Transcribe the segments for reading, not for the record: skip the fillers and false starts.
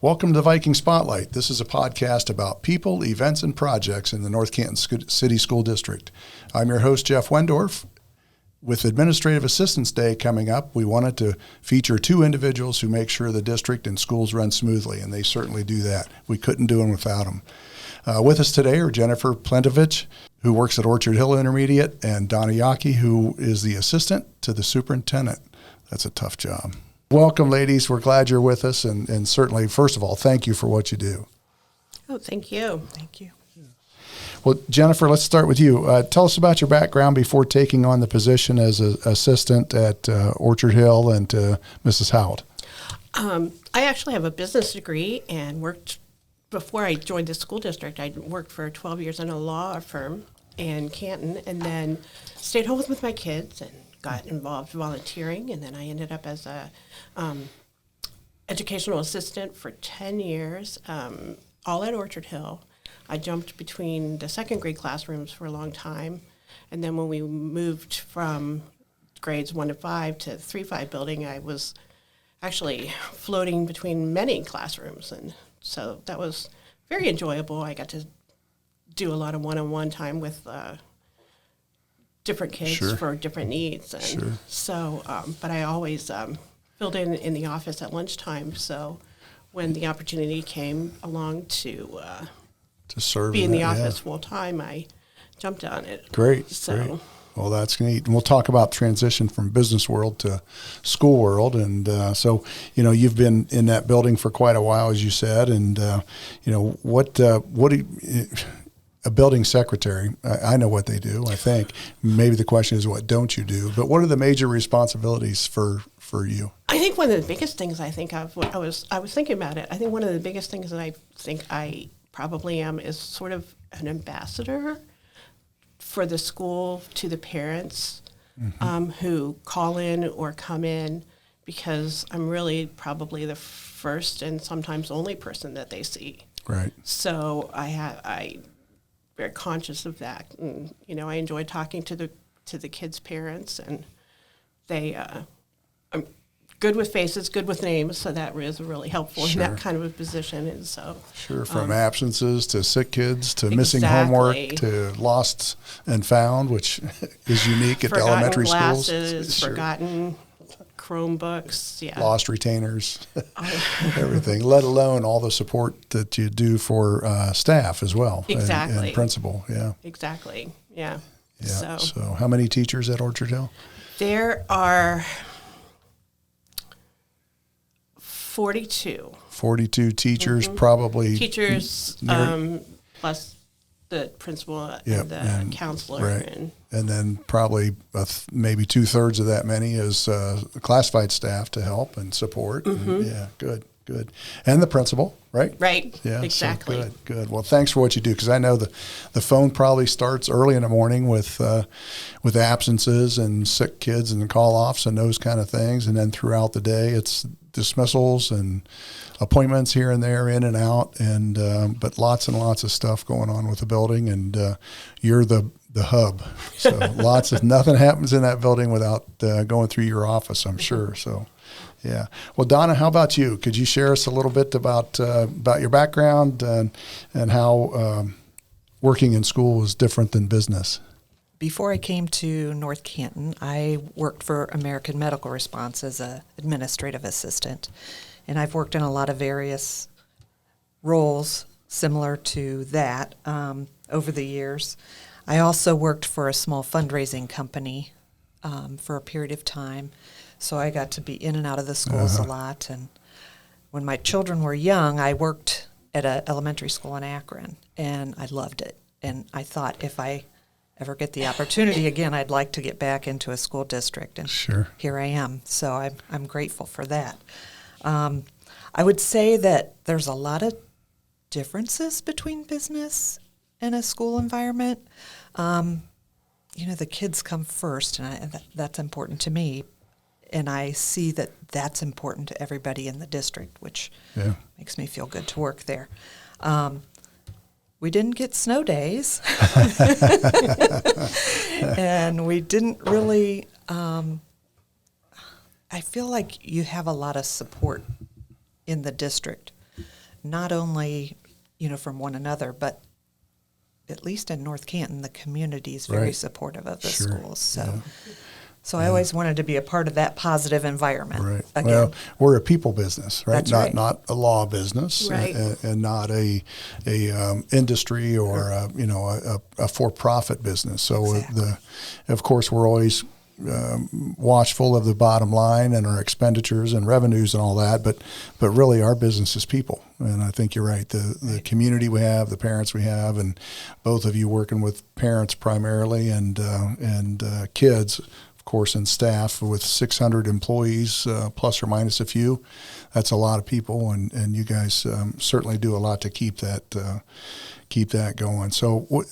Welcome to the Viking Spotlight. This is a podcast about people, events, and projects in the North Canton City School District. I'm your host, Jeff Wendorf. With Administrative Assistance Day coming up, we wanted to feature two individuals who make sure the district and schools run smoothly, and they certainly do that. We couldn't do them without them. With us today are Jennifer Plentovich, who works at Orchard Hill Intermediate, and Donna Yackey, who is the assistant to the superintendent. That's a tough job. Welcome, ladies. We're glad you're with us, and certainly, first of all, thank you for what you do. Oh, thank you. Thank you. Well, Jennifer, let's start with you. Tell us about your background before taking on the position as an assistant at Orchard Hill and Mrs. Howard. I actually have a business degree and worked, before I joined the school district, I worked for 12 years in a law firm in Canton, and then stayed home with my kids and got involved volunteering, and then I ended up as a educational assistant for 10 years, all at Orchard Hill. I jumped between the second grade classrooms for a long time, and then when we moved from grades 1 to 5 to 3-5 building, I was actually floating between many classrooms, and so that was very enjoyable. I got to do a lot of one-on-one time with different kids for different needs, and so but I always filled in the office at lunchtime, so when the opportunity came along to serve be in the office full time, I jumped on it. Great. Well, that's neat. And we'll talk about transition from business world to school world. And so, you've been in that building for quite a while, as you said. And, what do you, a building secretary, I know what they do, I think. Maybe the question is, what don't you do? But what are the major responsibilities for you? I think one of the biggest things I think of, I was thinking about it, I think one of the biggest things that I think I probably am is sort of an ambassador for the school to the parents who call in or come in, because I'm really probably the first and sometimes only person that they see. Right. So I'm very conscious of that, and I enjoy talking to the kids' parents, and they I'm good with faces, good with names, so that is really helpful in that kind of a position. And so from absences to sick kids to missing homework to lost and found, which is unique at the elementary glasses, schools. Forgotten Chromebooks, lost retainers, everything, let alone all the support that you do for staff as well. Exactly. And principal, Exactly, yeah. So how many teachers at Orchard Hill? There are 42. 42 teachers, probably. Teachers, plus the principal and the counselor. Right. And then probably maybe 2/3 of that many is classified staff to help and support. And, good. And the principal, right? Right, yeah, exactly. So good. Well, thanks for what you do, because I know the phone probably starts early in the morning with absences and sick kids and call-offs and those kind of things, and then throughout the day it's dismissals and appointments here and there, in and out, and but lots and lots of stuff going on with the building, and you're the hub. So nothing happens in that building without going through your office, I'm sure. So. Yeah. Well, Donna, how about you? Could you share us a little bit about your background and how working in school is different than business? Before I came to North Canton, I worked for American Medical Response as an administrative assistant, and I've worked in a lot of various roles similar to that over the years. I also worked for a small fundraising company for a period of time. So I got to be in and out of the schools a lot. And when my children were young, I worked at an elementary school in Akron, and I loved it. And I thought if I ever get the opportunity again, I'd like to get back into a school district. And here I am. So I'm grateful for that. I would say that there's a lot of differences between business and a school environment. The kids come first, and that's important to me. And I see that that's important to everybody in the district, which makes me feel good to work there. We didn't get snow days, and we didn't really, I feel like you have a lot of support in the district not only, from one another, but at least in North Canton, the community is very Right. supportive of the Sure. schools. So, Yeah. so I always wanted to be a part of that positive environment. Right. Again. Well, we're a people business, right? That's not right. not a law business, Right. and not a industry or a for profit business. So Exactly. of course, we're always watchful of the bottom line and our expenditures and revenues and all that, but really our business is people. And I think you're right. The community we have, the parents we have, and both of you working with parents primarily and kids, of course, and staff with 600 employees, plus or minus a few. That's a lot of people, and you guys certainly do a lot to keep that going. So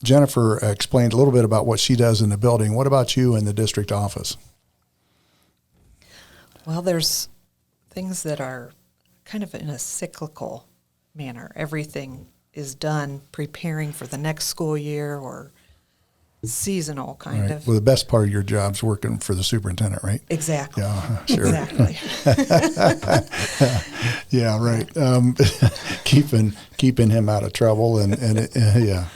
Jennifer explained a little bit about what she does in the building. What about you in the district office? Well, there's things that are kind of in a cyclical manner. Everything is done preparing for the next school year or seasonal kind Right. of. Well, the best part of your job's working for the superintendent, right? Exactly. Yeah, sure. Exactly. Yeah, right. Keeping him out of trouble and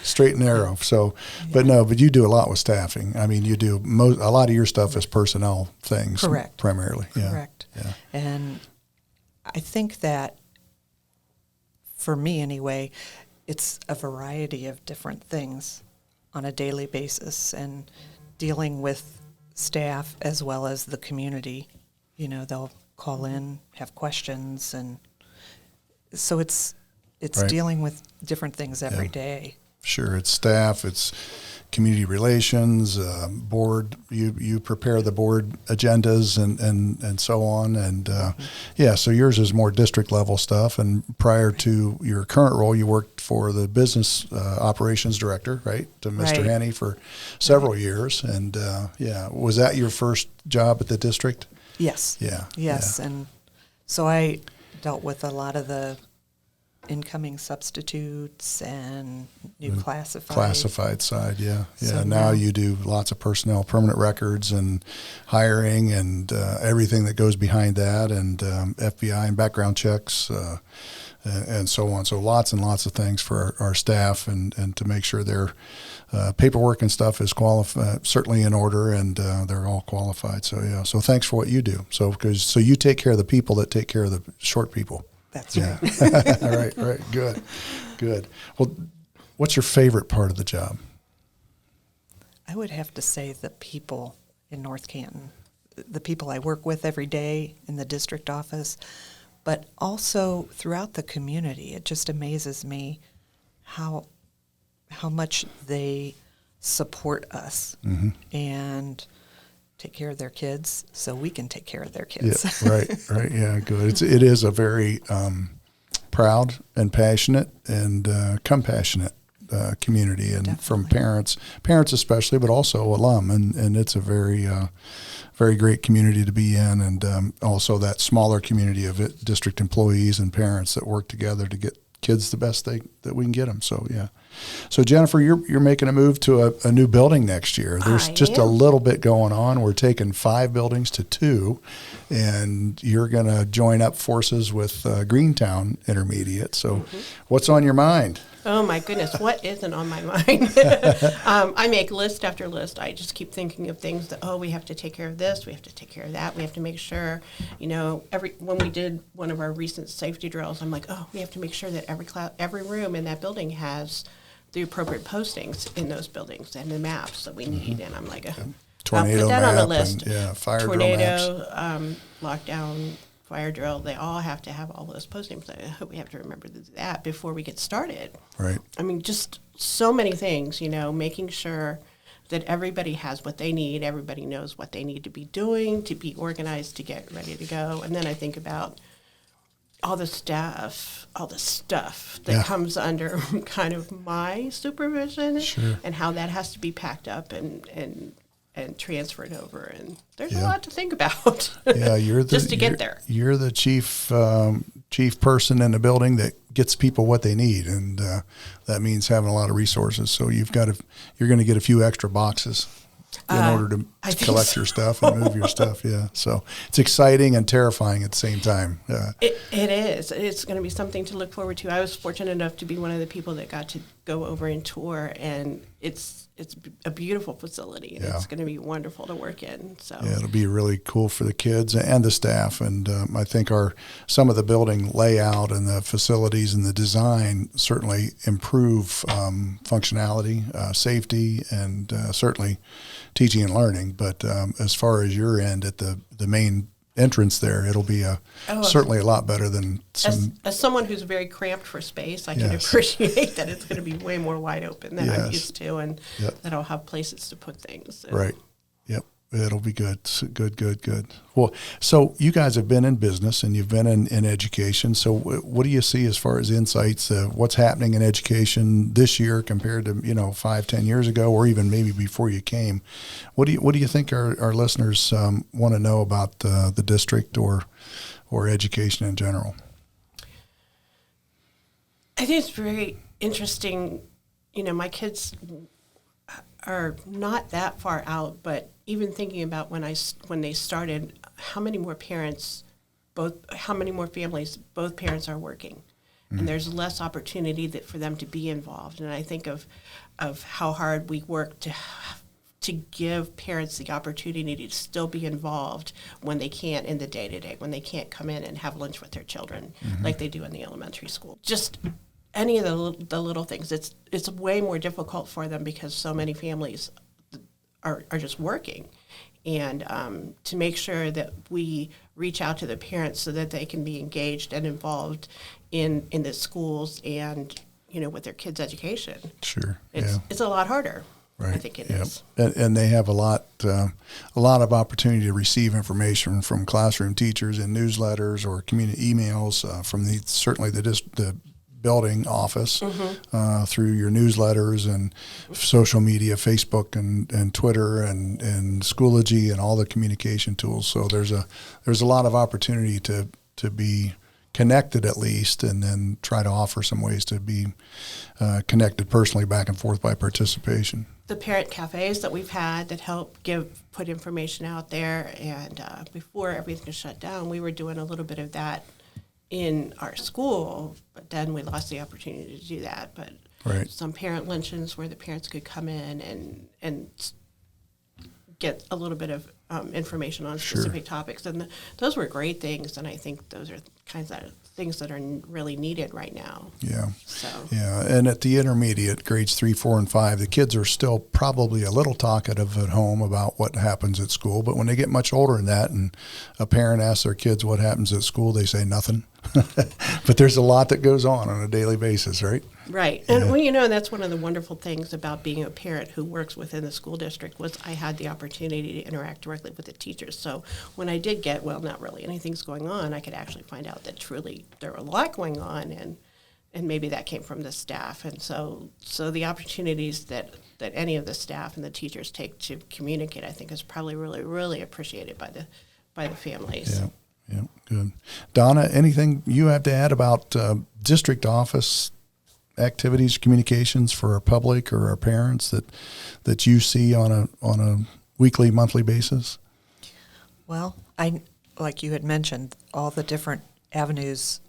straight and narrow. So, but you do a lot with staffing. I mean, you do a lot of your stuff is personnel things. Correct. Primarily. Yeah. Correct. Yeah. And I think that for me anyway, it's a variety of different things on a daily basis and dealing with staff as well as the community. They'll call in, have questions, and so it's Right. dealing with different things every day. Sure, it's staff, it's community relations, board. You prepare the board agendas and so on, and so yours is more district level stuff. And prior to your current role, you worked for the business operations director, right, to Mr. Right. Hanney for several years. And was that your first job at the district? Yes. Yeah. Yes, yeah. and so I dealt with a lot of the incoming substitutes and new Classified side, yeah. So now you do lots of personnel, permanent records and hiring and everything that goes behind that, and FBI and background checks and so on. So lots and lots of things for our staff and to make sure their paperwork and stuff is certainly in order, and they're all qualified. So so thanks for what you do. So you take care of the people that take care of the short people. That's right. Right. Good. Well, what's your favorite part of the job? I would have to say the people in North Canton, the people I work with every day in the district office, but also throughout the community. It just amazes me how much they support us and take care of their kids so we can take care of their kids. Yeah, right. Yeah, good. It is a very proud and passionate and compassionate community, and Definitely. from parents especially, but also alum, and it's a very very great community to be in, and also that smaller community of district employees and parents that work together to get kids the best that we can get them. So yeah. So Jennifer, you're making a move to a new building next year. There's just a little bit going on. We're taking 5 buildings to 2, and you're going to join up forces with Greentown Intermediate. So what's on your mind? Oh my goodness, what isn't on my mind? I make list after list. I just keep thinking of things that, we have to take care of this, we have to take care of that, we have to make sure, when we did one of our recent safety drills, I'm like, we have to make sure that every room in that building has the appropriate postings in those buildings and the maps that we need. And I'm like, Tornado I'll put that map on the list. and fire drill maps. Tornado, lockdown, fire drill, they all have to have all those postings. I hope we have to remember to do that before we get started. Right. I mean, just so many things, making sure that everybody has what they need, everybody knows what they need to be doing, to be organized, to get ready to go. And then I think about all the stuff that comes under kind of my supervision, and how that has to be packed up and transferred over, and there's a lot to think about. Yeah, you're just to get there. You're the chief person in the building that gets people what they need, and that means having a lot of resources. So you're going to get a few extra boxes in order to collect your stuff and move your stuff. Yeah. So it's exciting and terrifying at the same time. It is. It's going to be something to look forward to. I was fortunate enough to be one of the people that got to go over and tour, and it's a beautiful facility, and it's going to be wonderful to work in. So yeah, it'll be really cool for the kids and the staff. And I think some of the building layout and the facilities and the design certainly improve functionality, safety, and certainly teaching and learning. But as far as your end at the main entrance there, it'll be certainly a lot better than some. As someone who's very cramped for space, I can appreciate that it's going to be way more wide open than I'm used to, and that I'll have places to put things. So. Right. Yep. It'll be good. Good. Well, so you guys have been in business and you've been in education. So what do you see as far as insights? What's happening in education this year compared to 5-10 years ago, or even maybe before you came? What do you think our listeners want to know about the district or education in general? I think it's very interesting. My kids are not that far out, but even thinking about when they started, how many more families, both parents are working, and there's less opportunity for them to be involved. And I think of how hard we work to give parents the opportunity to still be involved when they can't in the day-to-day, when they can't come in and have lunch with their children like they do in the elementary school. Just any of the little things, it's way more difficult for them because so many families are just working. And to make sure that we reach out to the parents so that they can be engaged and involved in the schools and with their kids' education. Sure, it's a lot harder. Right. I think it is. And they have a lot of opportunity to receive information from classroom teachers in newsletters or community emails from certainly the building office through your newsletters and social media, Facebook and Twitter and Schoology and all the communication tools. So there's a lot of opportunity to be connected at least, and then try to offer some ways to be connected personally back and forth by participation. The parent cafes that we've had that help put information out there, and before everything was shut down, we were doing a little bit of that in our school, but then we lost the opportunity to do that. But some parent luncheons where the parents could come in and get a little bit of information on specific topics, and those were great things. And I think those are kinds of things that are really needed right now. Yeah. So. Yeah, and at the intermediate, grades 3, 4, and 5, the kids are still probably a little talkative at home about what happens at school. But when they get much older than that, and a parent asks their kids what happens at school, they say nothing. But there's a lot that goes on a daily basis, right? Right. And, that's one of the wonderful things about being a parent who works within the school district was I had the opportunity to interact directly with the teachers. So when I did get, not really anything's going on, I could actually find out that truly there were a lot going on, and maybe that came from the staff. And so the opportunities that any of the staff and the teachers take to communicate, I think, is probably really, really appreciated by the families. Yeah. Yeah, good. Donna, anything you have to add about district office activities, communications for our public or our parents that you see on a weekly, monthly basis? Well, like you had mentioned, all the different avenues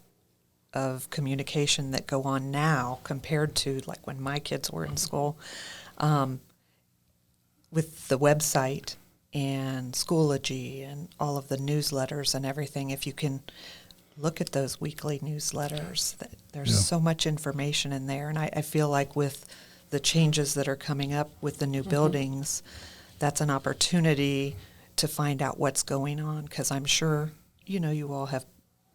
of communication that go on now compared to like when my kids were in school, with the website and Schoology and all of the newsletters and everything. If you can look at those weekly newsletters, there's so much information in there. And I feel like with the changes that are coming up with the new buildings, that's an opportunity to find out what's going on, because I'm sure, you all have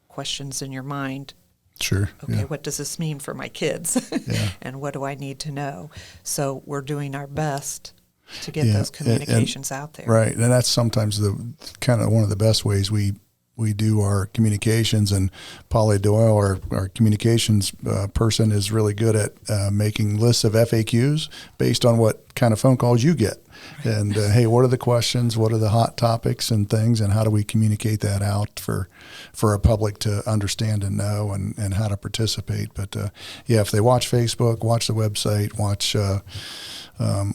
questions in your mind. Sure. Okay, what does this mean for my kids? And what do I need to know? So we're doing our best to get those communications out there. Right, and that's sometimes the kind of one of the best ways we do our communications. And Polly Doyle, our communications person, is really good at making lists of FAQs based on what kind of phone calls you get. And hey, what are the questions? What are the hot topics and things? And how do we communicate that out for our public to understand and know and how to participate? But if they watch Facebook, watch the website, watch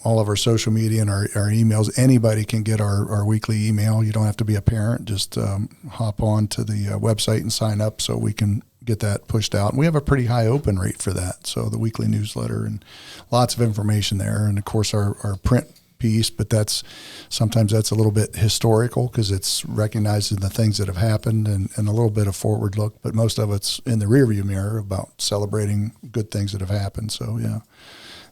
all of our social media and our emails. Anybody can get our weekly email. You don't have to be a parent. Just hop on to the website and sign up so we can get that pushed out. And we have a pretty high open rate for that. So the weekly newsletter and lots of information there. And of course our print piece, but sometimes that's a little bit historical because it's recognizing the things that have happened and a little bit of forward look, but most of it's in the rearview mirror about celebrating good things that have happened. So yeah,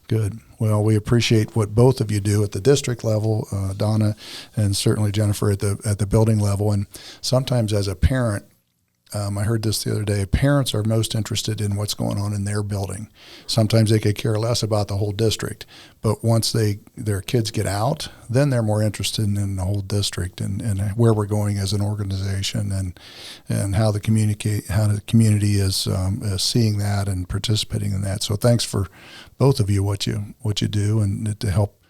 good. Well, we appreciate what both of you do at the district level, Donna, and certainly Jennifer at the building level. And sometimes as a parent, I heard this the other day, parents are most interested in what's going on in their building. Sometimes they could care less about the whole district, but once their kids get out, then they're more interested in the whole district and where we're going as an organization and how the community is seeing that and participating in that. So thanks for both of you what you do and to help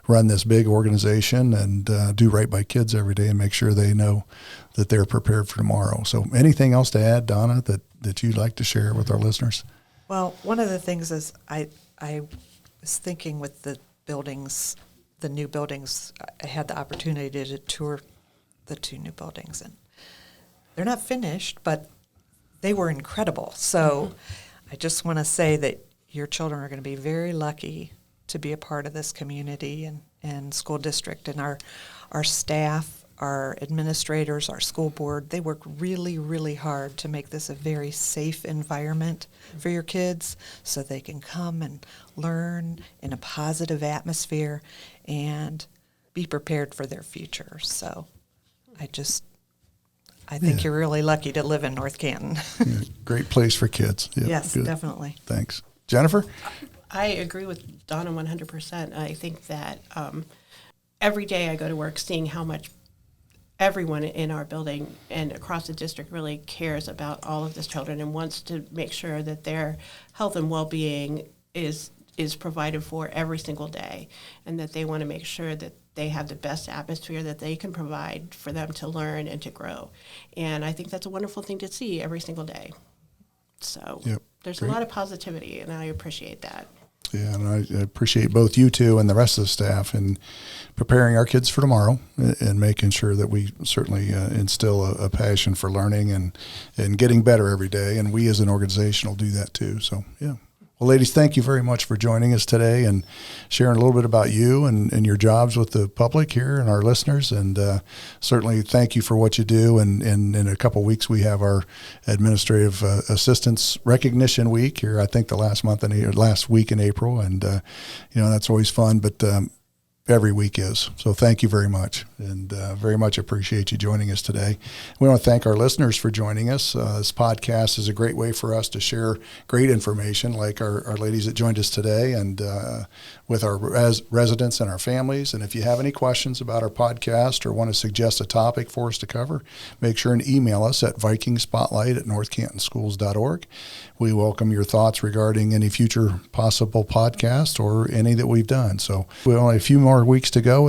run this big organization and do right by kids every day and make sure they know that they're prepared for tomorrow. So anything else to add, Donna, that you'd like to share with our listeners? Well, one of the things is I was thinking with the buildings, the new buildings, I had the opportunity to tour the 2 new buildings, and they're not finished, but they were incredible. So I just want to say that your children are going to be very lucky to be a part of this community and school district. And our staff, our administrators, our school board, they work really, really hard to make this a very safe environment for your kids so they can come and learn in a positive atmosphere and be prepared for their future. So I think you're really lucky to live in North Canton. Yeah, great place for kids. Yep, yes, good. Definitely. Thanks. Jennifer? I agree with Donna 100%. I think that every day I go to work seeing how much everyone in our building and across the district really cares about all of these children and wants to make sure that their health and well-being is provided for every single day, and that they want to make sure that they have the best atmosphere that they can provide for them to learn and to grow. And I think that's a wonderful thing to see every single day. So there's a lot of positivity, and I appreciate that. Yeah, and I appreciate both you two and the rest of the staff in preparing our kids for tomorrow and making sure that we certainly instill a passion for learning and getting better every day. And we as an organization will do that too. So, yeah. Well, ladies, thank you very much for joining us today and sharing a little bit about you and your jobs with the public here and our listeners. And certainly thank you for what you do. And in a couple of weeks, we have our Administrative Assistants Recognition Week here, I think the last week in April. And, that's always fun. But every week is. So thank you very much, and very much appreciate you joining us today. We want to thank our listeners for joining us. This podcast is a great way for us to share great information like our ladies that joined us today and with our residents and our families. And if you have any questions about our podcast or want to suggest a topic for us to cover, make sure and email us at vikingspotlight@northcantonschools.org. We welcome your thoughts regarding any future possible podcast or any that we've done. So we have only a few more weeks to go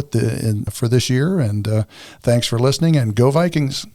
for this year, and thanks for listening, and go Vikings.